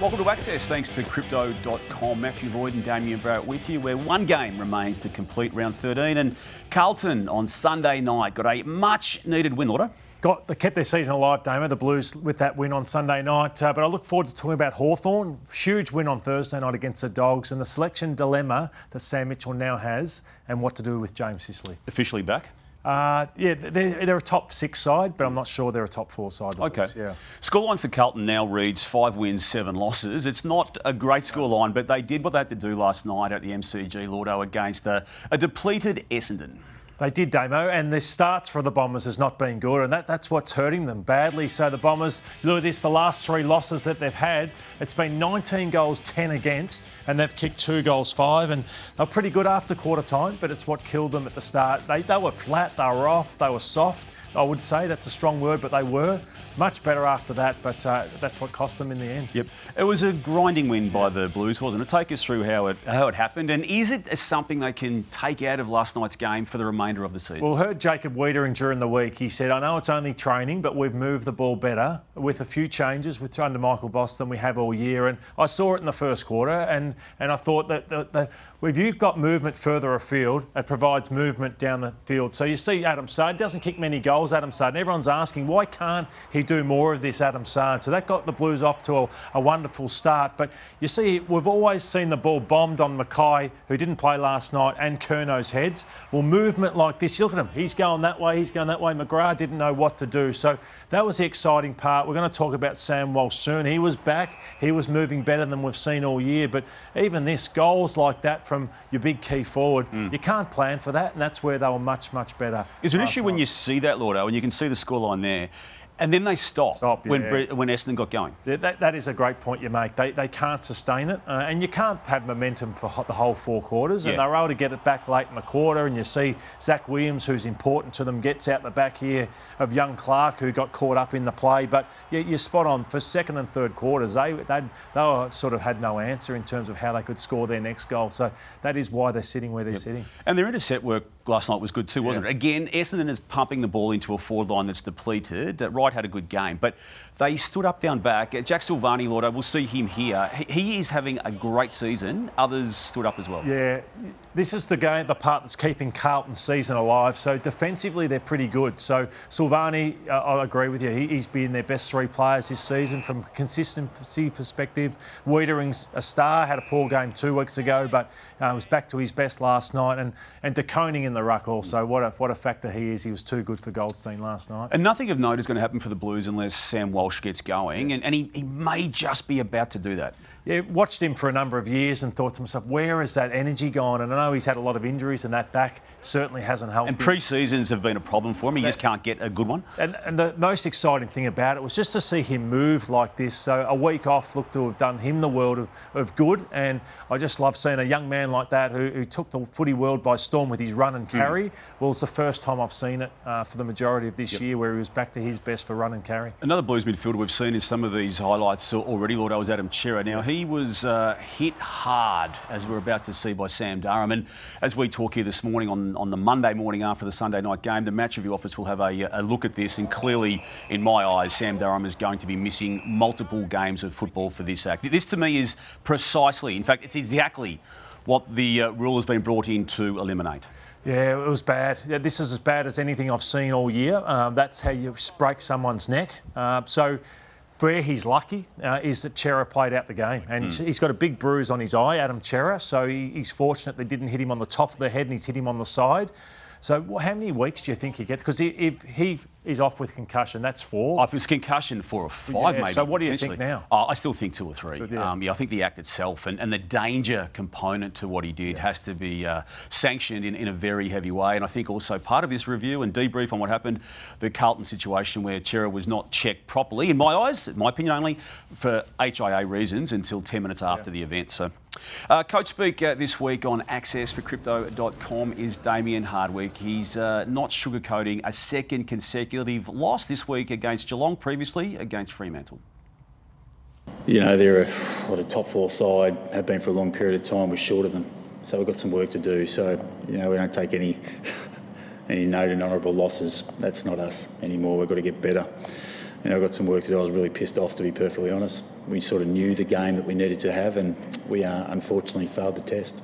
Welcome to Access, thanks to Crypto.com. Matthew, Lloyd and Damian Barrett with you, where one game remains to complete round 13. And Carlton on Sunday night got a much-needed win, Lauder. They kept their season alive, Damo, the Blues, with that win on Sunday night. But I look forward to talking about Hawthorn. Huge win on Thursday night against the Dogs, and the selection dilemma that Sam Mitchell now has and what to do with James Sicily. Officially back? They're a top 6 side, but I'm not sure they're a top 4 side. Okay. Yeah. Scoreline for Carlton now reads 5 wins, 7 losses. It's not a great scoreline, but they did what they had to do last night at the MCG, Lordo, against a depleted Essendon. They did, Damo, and the starts for the Bombers has not been good, and that's what's hurting them badly. So the Bombers, look at this, the last 3 losses that they've had, it's been 19 goals, 10 against, and they've kicked 2 goals, 5, and they're pretty good after quarter time, but it's what killed them at the start. They were flat, they were off, they were soft. I would say that's a strong word, but they were much better after that, but that's what cost them in the end. Yep. It was a grinding win by the Blues, wasn't it? Take us through how it happened, and is it something they can take out of last night's game for the remainder of the season? Well, I heard Jacob Wiedering during the week. He said, I know it's only training, but we've moved the ball better with a few changes under Michael Voss than we have all year. And I saw it in the first quarter, and I thought that if you've got movement further afield, it provides movement down the field. So you see Adam Sard doesn't kick many goals, Adam Sard, and everyone's asking, why can't he do more of this, Adam Sard? So that got the Blues off to a wonderful start. But you see, we've always seen the ball bombed on Mackay, who didn't play last night, and Curno's heads. Well, movement like this, you look at him, he's going that way, McGrath didn't know what to do. So that was the exciting part. We're going to talk about Sam Walsh soon. He was back, he was moving better than we've seen all year. But even this, goals like that from your big key forward, you can't plan for that, and that's where they were much, much better. Is there an issue when you see that, Lordo, and you can see the scoreline there, and then they stop when Essendon got going? Yeah, that is a great point you make. They can't sustain it, and you can't have momentum for the whole 4 quarters. And they were able to get it back late in the quarter, and you see Zach Williams, who's important to them, gets out the back here of young Clark, who got caught up in the play. But you're spot on. For second and third quarters, they were sort of had no answer in terms of how they could score their next goal. So that is why they're sitting where they're sitting. And their intercept work last night was good too, wasn't it? Again, Essendon is pumping the ball into a forward line that's depleted. Wright had a good game, but they stood up down back. Jack Silvani, Lordo, we'll see him here. He is having a great season. Others stood up as well. Yeah, this is the part that's keeping Carlton's season alive. So defensively, they're pretty good. So Silvani, I agree with you. He's been their best 3 players this season from a consistency perspective. Wiedering's a star, had a poor game 2 weeks ago, but was back to his best last night. And De Koning in the ruck also. What a factor he is. He was too good for Goldstein last night. And nothing of note is going to happen for the Blues unless Sam Walsh gets going, and he may just be about to do that. Yeah, watched him for a number of years and thought to myself, where is that energy gone? And I know he's had a lot of injuries, and that back certainly hasn't helped. And pre-seasons have been a problem for him. He just can't get a good one. And the most exciting thing about it was just to see him move like this. So a week off looked to have done him the world of good. And I just love seeing a young man like that who took the footy world by storm with his run and carry. Well, it's the first time I've seen it for the majority of this year where he was back to his best for run and carry. Another Blues midfielder we've seen in some of these highlights already, Lord, was Adam Cerra. Now, he was hit hard, as we're about to see, by Sam Durham. And as we talk here this morning on the Monday morning after the Sunday night game, the match review office will have a look at this. And clearly, in my eyes, Sam Durham is going to be missing multiple games of football for this act. This, to me, is precisely, in fact, it's exactly what the rule has been brought in to eliminate. Yeah, it was bad. Yeah, this is as bad as anything I've seen all year. That's how you break someone's neck. So where he's lucky is that Cerra played out the game. And he's got a big bruise on his eye, Adam Cerra. So he's fortunate they didn't hit him on the top of the head and he's hit him on the side. So how many weeks do you think he gets? Because if he is off with concussion, that's 4. If it's concussion, 4 or 5, maybe. So what do you think now? I still think 2 or 3. Good, I think the act itself and the danger component to what he did has to be sanctioned in a very heavy way. And I think also part of this review and debrief on what happened, the Carlton situation where Cerra was not checked properly, in my eyes, in my opinion only, for HIA reasons until 10 minutes after the event. So. Coach speak this week on Access for Crypto.com is Damien Hardwick. He's not sugarcoating a second consecutive loss this week against Geelong, previously against Fremantle. You know, they're a top 4 side, have been for a long period of time. We're short of them. So we've got some work to do. So, you know, we don't take any note in honourable losses. That's not us anymore. We've got to get better. I've got some work to do. I was really pissed off, to be perfectly honest. We sort of knew the game that we needed to have, and we unfortunately failed the test.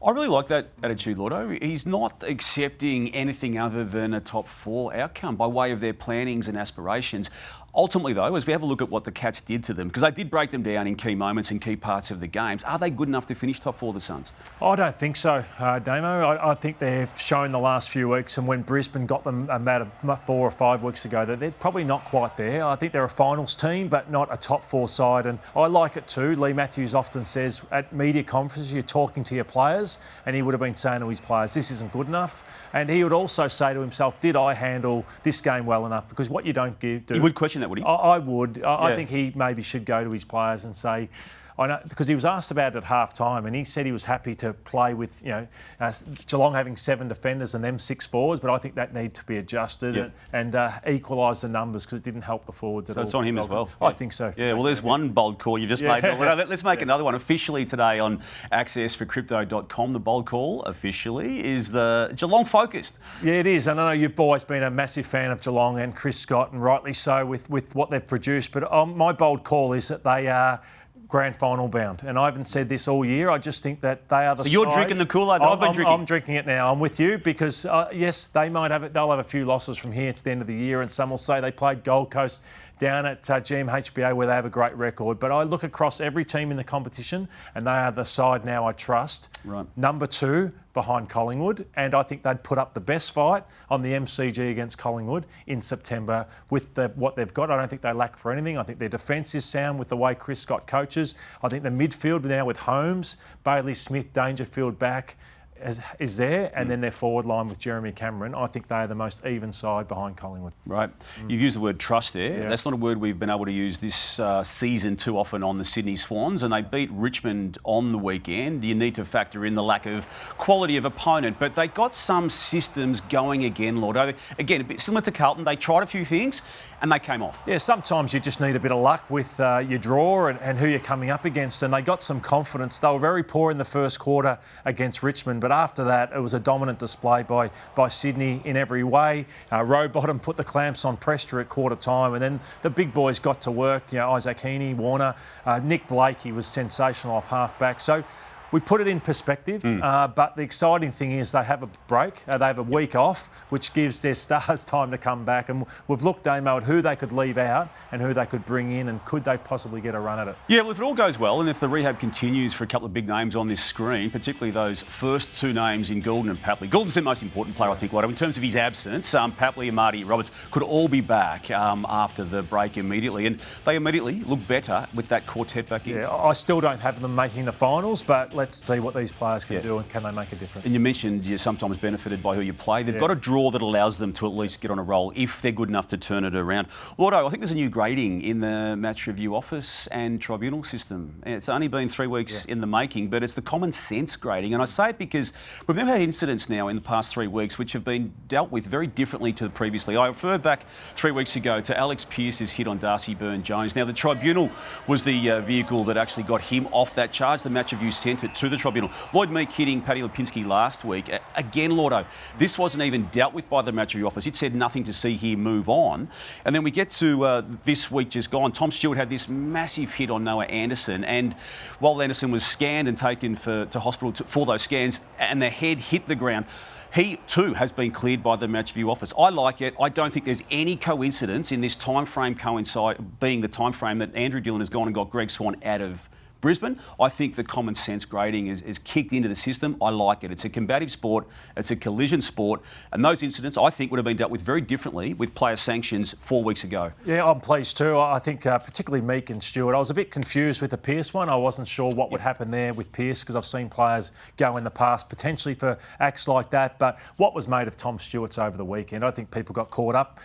I really like that attitude, Lordo. He's not accepting anything other than a top 4 outcome by way of their plannings and aspirations. Ultimately, though, as we have a look at what the Cats did to them, because they did break them down in key moments and key parts of the games, are they good enough to finish top 4, the Suns? I don't think so, Damo. I think they've shown the last few weeks, and when Brisbane got them about 4 or 5 weeks ago, that they're probably not quite there. I think they're a finals team, but not a top 4 side, and I like it too. Lee Matthews often says at media conferences, you're talking to your players, and he would have been saying to his players, this isn't good enough. And he would also say to himself, did I handle this game well enough? Because what you don't do... He would question that, would he? I would. I think he maybe should go to his players and say, I know, because he was asked about it at half time, and he said he was happy to play with, Geelong having 7 defenders and them 6 forwards, but I think that need to be adjusted and equalise the numbers, because it didn't help the forwards at all. So it's on him as well. I think so. Yeah, well, there's one bold call you've just made. Let's make another one. Officially today on Access for Crypto.com, the bold call officially is the Geelong focused. Yeah, it is. And I know you've always been a massive fan of Geelong and Chris Scott, and rightly so with what they've produced, but my bold call is that they are grand final bound, and I haven't said this all year. I just think that they are the. So you're drinking the Kool-Aid that I've been drinking. I'm drinking it now. I'm with you because yes, they'll have a few losses from here to the end of the year, and some will say they played Gold Coast down at GMHBA where they have a great record. But I look across every team in the competition, and they are the side now I trust. Right. Number 2 behind Collingwood, and I think they'd put up the best fight on the MCG against Collingwood in September with what they've got. I don't think they lack for anything. I think their defence is sound with the way Chris Scott coaches. I think the midfield now with Holmes, Bailey Smith, Dangerfield back is there, and then their forward line with Jeremy Cameron. I think they are the most even side behind Collingwood. Right. You've used the word trust there. Yeah. That's not a word we've been able to use this season too often on the Sydney Swans, and they beat Richmond on the weekend. You need to factor in the lack of quality of opponent, but they got some systems going again, Lord. Again, a bit similar to Carlton. They tried a few things and they came off. Yeah, sometimes you just need a bit of luck with your draw and who you're coming up against, and they got some confidence. They were very poor in the first quarter against Richmond, but after that it was a dominant display by Sydney in every way. Rowbottom put the clamps on Preston at quarter time, and then the big boys got to work. Isaac Heaney, Warner, Nick Blake, he was sensational off half-back. So we put it in perspective, but the exciting thing is they have a break, they have a week off, which gives their stars time to come back. And we've looked, Damo, at who they could leave out and who they could bring in, and could they possibly get a run at it? Yeah, well, if it all goes well, and if the rehab continues for a couple of big names on this screen, particularly those first 2 names in Goulden and Papley. Goulden's the most important player, I think, in terms of his absence. Papley and Marty Roberts could all be back after the break immediately, and they immediately look better with that quartet back in. Yeah, I still don't have them making the finals, but let's see what these players can do, and can they make a difference. And you mentioned you're sometimes benefited by who you play. They've got a draw that allows them to at least get on a roll if they're good enough to turn it around. Lordo, I think there's a new grading in the match review office and tribunal system. It's only been 3 weeks in the making, but it's the common sense grading. And I say it because we've never had incidents now in the past 3 weeks which have been dealt with very differently to previously. I referred back 3 weeks ago to Alex Pearce's hit on Darcy Byrne-Jones. Now, the tribunal was the vehicle that actually got him off that charge. The match review sent it to the tribunal. Lloyd Meek hitting Paddy Lipinski last week. Again, Lordo, this wasn't even dealt with by the match review office. It said nothing to see here, move on. And then we get to this week just gone. Tom Stewart had this massive hit on Noah Anderson, and while Anderson was scanned and taken to hospital for those scans, and the head hit the ground, he too has been cleared by the match review office. I like it. I don't think there's any coincidence in this time frame being the time frame that Andrew Dillon has gone and got Greg Swan out of Brisbane. I think the common sense grading is kicked into the system. I like it. It's a combative sport. It's a collision sport. And those incidents, I think, would have been dealt with very differently with player sanctions 4 weeks ago. Yeah, I'm pleased too. I think particularly Meek and Stewart. I was a bit confused with the Pearce one. I wasn't sure what would happen there with Pearce, because I've seen players go in the past potentially for acts like that. But what was made of Tom Stewart's over the weekend, I think people got caught up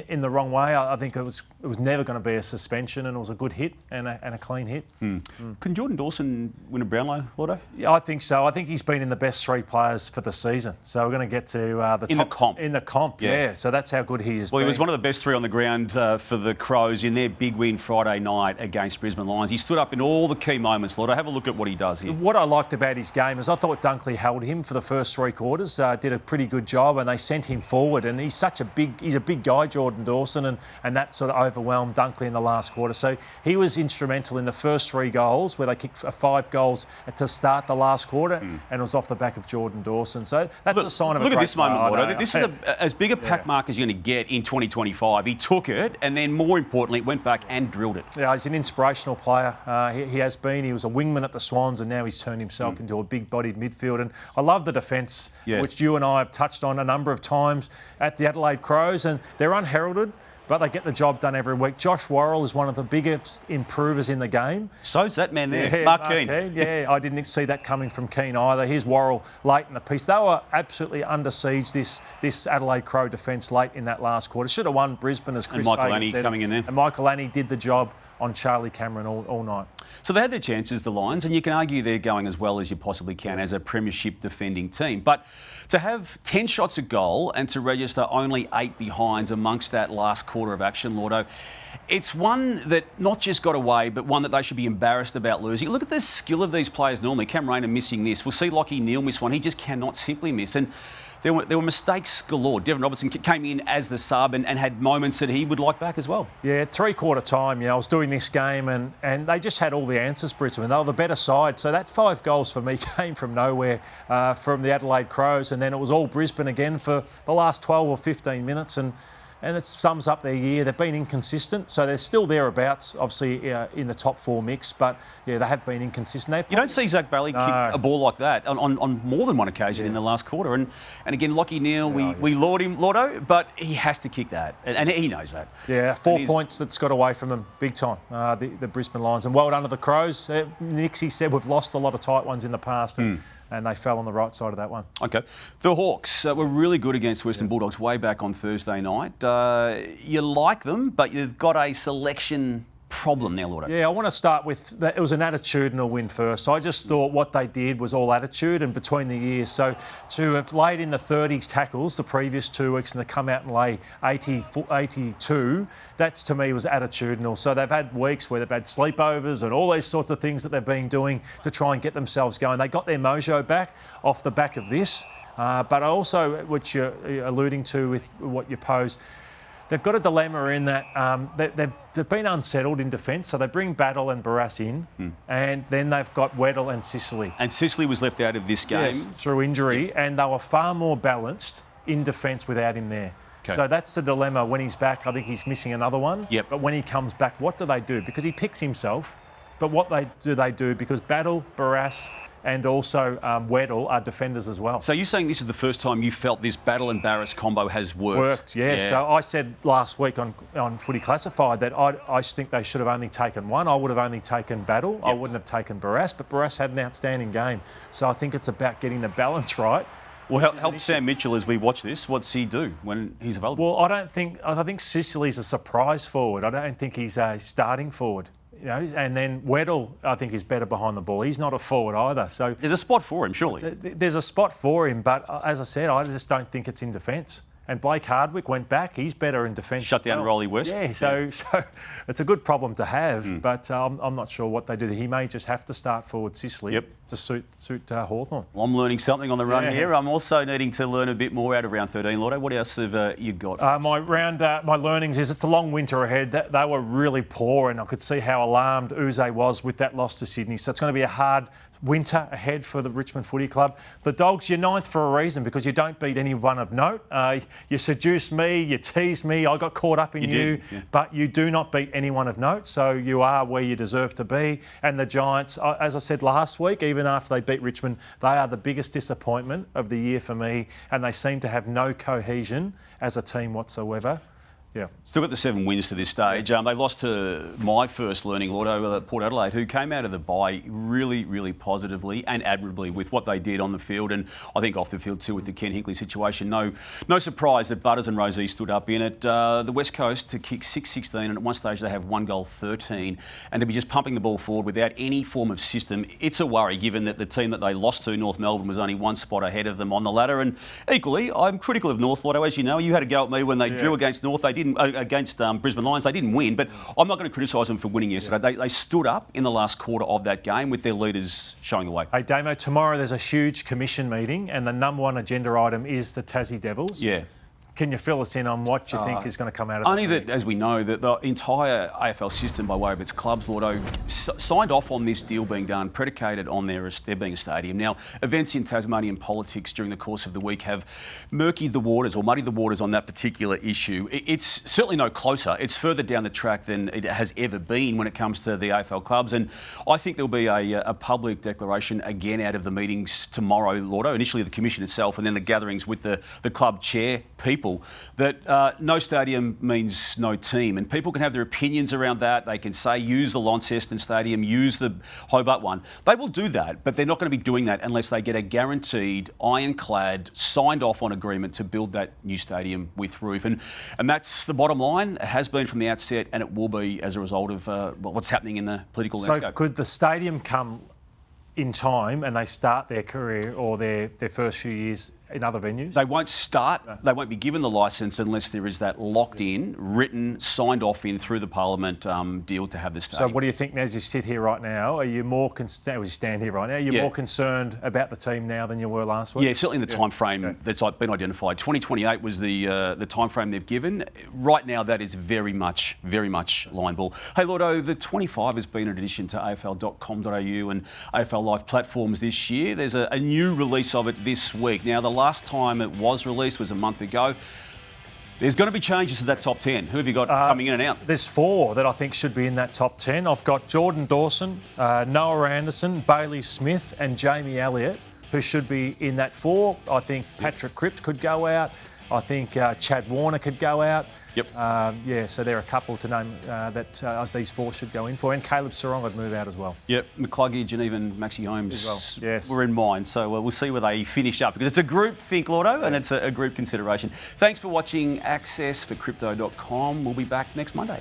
in the wrong way. I think it was never going to be a suspension, and it was a good hit and a clean hit. Can Jordan Dawson win a Brownlow, Lordo? Yeah, I think so. I think he's been in the best 3 players for the season. So we're going to get to the in top... the comp. In the comp, yeah. So that's how good he is. Well, he was one of the best 3 on the ground for the Crows in their big win Friday night against Brisbane Lions. He stood up in all the key moments, Lordo. Have a look at what he does here. What I liked about his game is I thought Dunkley held him for the first 3 quarters, did a pretty good job, and they sent him forward. And he's a big guy, Jordan Dawson, and that sort of overwhelmed Dunkley in the last quarter. So he was instrumental in the first 3 goals, where they kicked 5 goals to start the last quarter, and it was off the back of Jordan Dawson. So that's a sign of a great player. Look at this moment, Lordo. This is as big a pack mark as you're going to get in 2025. He took it, and then more importantly, went back and drilled it. Yeah, he's an inspirational player. He has been. He was a wingman at the Swans, and now he's turned himself into a big-bodied midfield. And I love the defence, which you and I have touched on a number of times at the Adelaide Crows, and they're unheralded, but they get the job done every week. Josh Worrell is one of the biggest improvers in the game. So's that man there, Mark Keane. Yeah, I didn't see that coming from Keane either. Here's Worrell late in the piece. They were absolutely under siege, this Adelaide Crow defence, late in that last quarter. Should have won Brisbane, as Chris Michael Fagan Annie said. coming in there. And Michael Annie did the job on Charlie Cameron all night. So they had their chances, the Lions, and you can argue they're going as well as you possibly can as a premiership defending team. But to have 10 shots at goal and to register only 8 behinds amongst that last quarter of action, Lordo, it's one that not just got away, but one that they should be embarrassed about losing. Look at the skill of these players normally. Cam Rayner missing this. We'll see Lachie Neale miss one. He just cannot simply miss. And there were mistakes galore. Devon Robertson came in as the sub and had moments that he would like back as well. Yeah, 3/4 time, I was doing this game and they just had all the answers, Brisbane. They were the better side. So that 5 goals for me came from nowhere, from the Adelaide Crows. And then it was all Brisbane again for the last 12 or 15 minutes. And it sums up their year. They've been inconsistent, so they're still thereabouts, obviously, in the top 4 mix. But, yeah, they have been inconsistent. You don't see Zach Bailey kick a ball like that on more than one occasion in the last quarter. And again, Lachie Neale, we laud him, Lordo, but he has to kick that. And he knows that. Yeah, 4 points that's got away from them big time, the Brisbane Lions. And well done to the Crows. Nixie said we've lost a lot of tight ones in the past. And they fell on the right side of that one. Okay. The Hawks were really good against Western Bulldogs way back on Thursday night. You like them, but you've got a selection problem now, Lordo. Yeah, I want to start with that. It was an attitudinal win first. So I just thought what they did was all attitude and between the years. So to have laid in the 30s tackles the previous 2 weeks and to come out and lay 82, that's to me was attitudinal. So they've had weeks where they've had sleepovers and all these sorts of things that they've been doing to try and get themselves going. They got their mojo back off the back of this. But also, which you're alluding to with what you pose, they've got a dilemma in that they've been unsettled in defence, so they bring Battle and Barras in, and then they've got Weddle and Sicily. And Sicily was left out of this game. Yes, through injury, and they were far more balanced in defence without him there. Okay. So that's the dilemma. When he's back, I think he's missing another one. Yep. But when he comes back, what do they do? Because he picks himself, but what do they do? Because Battle, Barras, and also Weddle are defenders as well. So you're saying this is the first time you felt this Battle and Barras combo has worked? Yeah. So I said last week on Footy Classified that I think they should have only taken one. I would have only taken Battle. Yep. I wouldn't have taken Barras, but Barras had an outstanding game. So I think it's about getting the balance right. Well, help Sam Mitchell as we watch this. What's he do when he's available? Well, I think Sicily's a surprise forward. I don't think he's a starting forward. And then Weddle, I think, is better behind the ball. He's not a forward either. So there's a spot for him, surely. There's a spot for him, but as I said, I just don't think it's in defence. And Blake Hardwick went back. He's better in defence. Shut down Rolly West. Yeah, so it's a good problem to have, but I'm not sure what they do. He may just have to start forward Sicily to suit Hawthorn. Well, I'm learning something on the run here. I'm also needing to learn a bit more out of round 13, Lordo. What else have you got? My learnings is it's a long winter ahead. They were really poor, and I could see how alarmed Uze was with that loss to Sydney. So it's going to be a hard winter ahead for the Richmond Footy Club. The Dogs, you're 9th for a reason because you don't beat anyone of note. You seduced me, you teased me, I got caught up in you, but you do not beat anyone of note, so you are where you deserve to be. And the Giants, as I said last week, even after they beat Richmond, they are the biggest disappointment of the year for me, and they seem to have no cohesion as a team whatsoever. Yeah. Still got the 7 wins to this stage. They lost to my first learning, Lordo, Port Adelaide, who came out of the bye really, really positively and admirably with what they did on the field, and I think off the field too with the Ken Hinkley situation. No surprise that Butters and Rosie stood up in it. The West Coast to kick 6-16, and at one stage they have 1 goal 13, and to be just pumping the ball forward without any form of system, it's a worry given that the team that they lost to, North Melbourne, was only 1 spot ahead of them on the ladder. And equally, I'm critical of North, Lotto. As you know, you had a go at me when they drew against North. They didn't against Brisbane Lions. They didn't win, but I'm not going to criticise them for winning yesterday. They stood up in the last quarter of that game with their leaders showing the way. Hey, Damo, tomorrow there's a huge commission meeting, and the number 1 agenda item is the Tassie Devils. Yeah. Can you fill us in on what you think is going to come out of only that? That, as we know, that the entire AFL system, by way of its clubs, Lordo, signed off on this deal being done, predicated on there being a stadium. Now, events in Tasmanian politics during the course of the week have murkied the waters or muddied the waters on that particular issue. It's certainly no closer. It's further down the track than it has ever been when it comes to the AFL clubs. And I think there'll be a public declaration again out of the meetings tomorrow, Lordo, initially the commission itself and then the gatherings with the club chair people, that no stadium means no team, and people can have their opinions around that. They can say use the Launceston Stadium, use the Hobart one. They will do that, but they're not going to be doing that unless they get a guaranteed, ironclad, signed off on agreement to build that new stadium with roof. And that's the bottom line. It has been from the outset, and it will be as a result of what's happening in the political landscape. So could the stadium come in time and they start their career or their first few years in other venues? They won't start, they won't be given the licence unless there is that locked-in, written, signed off in through the Parliament deal to have the stadium. So what do you think as you sit here right now? Are you more as you stand here right now, are you more concerned about the team now than you were last week? Yeah, certainly in the time frame that's been identified. 2028 was the time frame they've given. Right now, that is very much line ball. Hey, Lordo, the 25 has been an addition to afl.com.au and AFL Live platforms this year. There's a new release of it this week. Now, the last time it was released was a month ago. There's going to be changes to that top 10. Who have you got coming in and out? There's 4 that I think should be in that top 10. I've got Jordan Dawson, Noah Anderson, Bailey Smith and Jamie Elliott, who should be in that 4. I think Patrick Cripps could go out. I think Chad Warner could go out. Yep. So there are a couple to name that these 4 should go in for. And Caleb Sarong would move out as well. Yep, McCluggage and even Maxi Holmes Yes. were in mind. So we'll see where they finish up because it's a group think, Lordo, and it's a group consideration. Thanks for watching Access for Crypto.com. We'll be back next Monday.